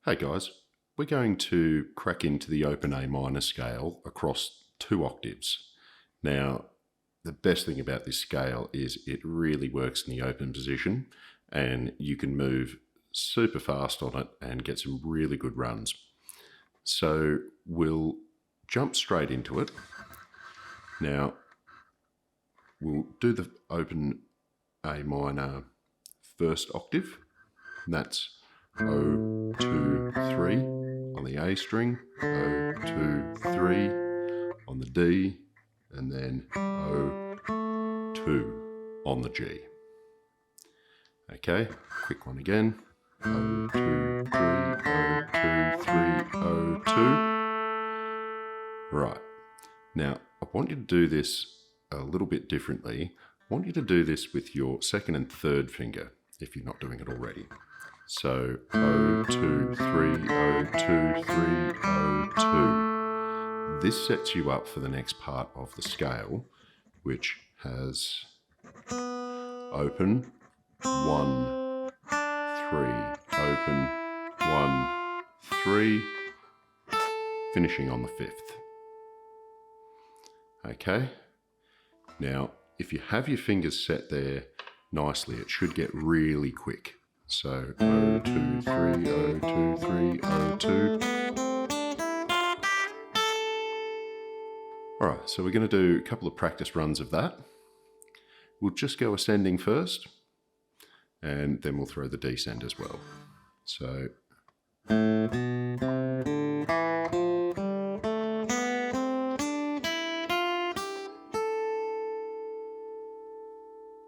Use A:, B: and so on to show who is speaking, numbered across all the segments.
A: Hey guys, we're going to crack into the open A minor scale across 2 octaves. Now, the best thing about this scale is it really works in the open position and you can move super fast on it and get some really good runs. So we'll jump straight into it. Now, we'll do the open A minor first octave, and that's O, 2, 3 on the A string, O, 2, 3 on the D, and then O, 2 on the G. Okay, quick one again. O, 2, 3, O, 2, 3, O, 2. Right, now I want you to do this a little bit differently. I want you to do this with your second and third finger, if you're not doing it already. So O, 2, 3, O, 2, 3, O, 2. This sets you up for the next part of the scale, which has open, 1, 3, open, 1, 3, finishing on the 5th. Okay, now if you have your fingers set there nicely, it should get really quick. So O, 2, 3, O, 2, 3, O, 2. All right, so we're going to do a couple of practice runs of that. We'll just go ascending first, and then we'll throw the descent as well. So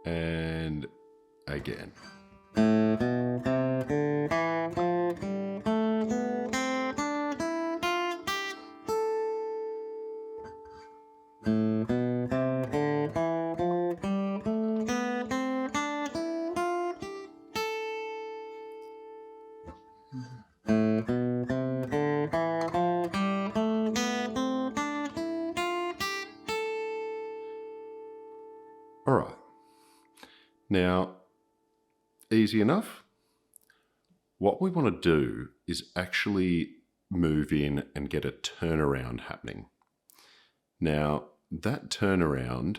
A: and again. All right, now, easy enough. What we want to do is actually move in and get a turnaround happening. Now, that turnaround,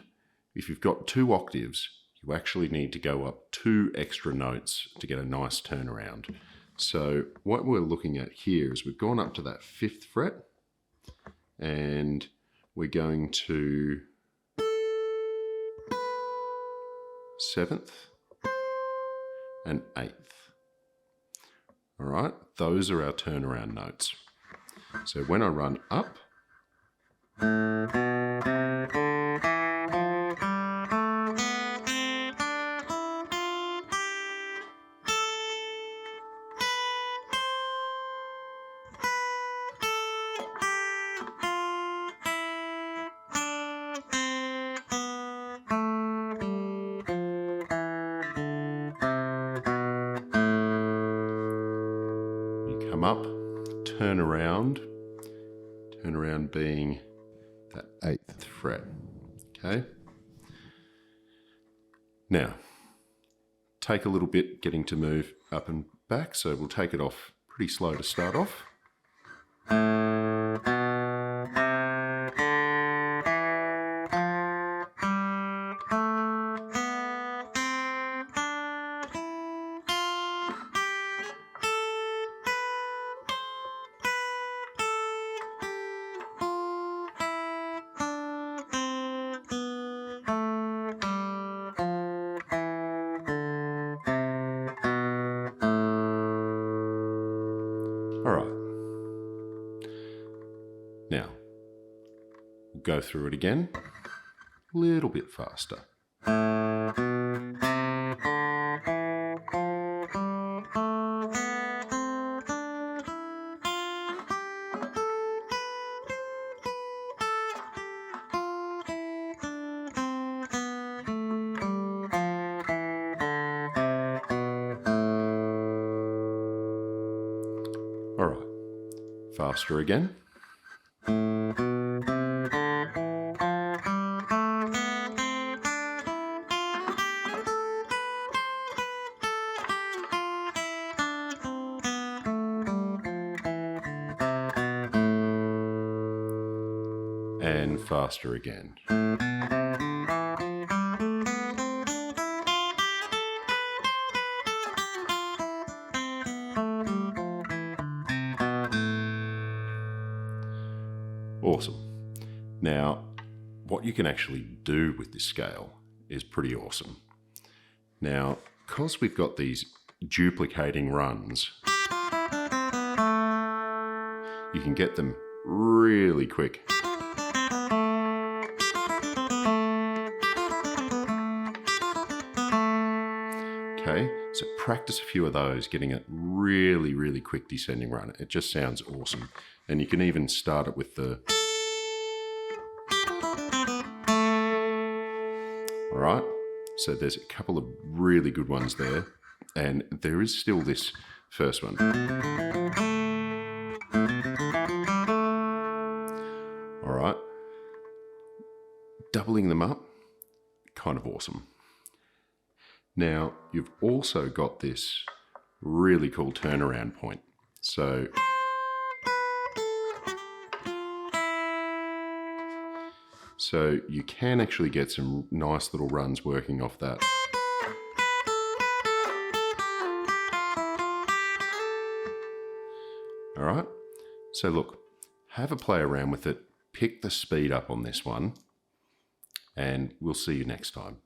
A: if you've got 2 octaves, you actually need to go up 2 extra notes to get a nice turnaround. So what we're looking at here is we've gone up to that 5th fret and we're going to 7th and 8th. All right, those are our turnaround notes. So when I run up, come up, turn around being that 8th fret, okay? Now, take a little bit getting to move up and back, so we'll take it off pretty slow to start off. All right, now we'll go through it again, a little bit faster. All right, faster again. faster again. Awesome. Now, what you can actually do with this scale is pretty awesome. Now, because we've got these duplicating runs, you can get them really quick. Okay, so practice a few of those, getting a really, really quick descending run. It just sounds awesome. And you can even start it with the... All right, so there's a couple of really good ones there. And there is still this first one. All right, doubling them up, kind of awesome. Now, you've also got this really cool turnaround point. So you can actually get some nice little runs working off that. All right, so look, have a play around with it, pick the speed up on this one, and we'll see you next time.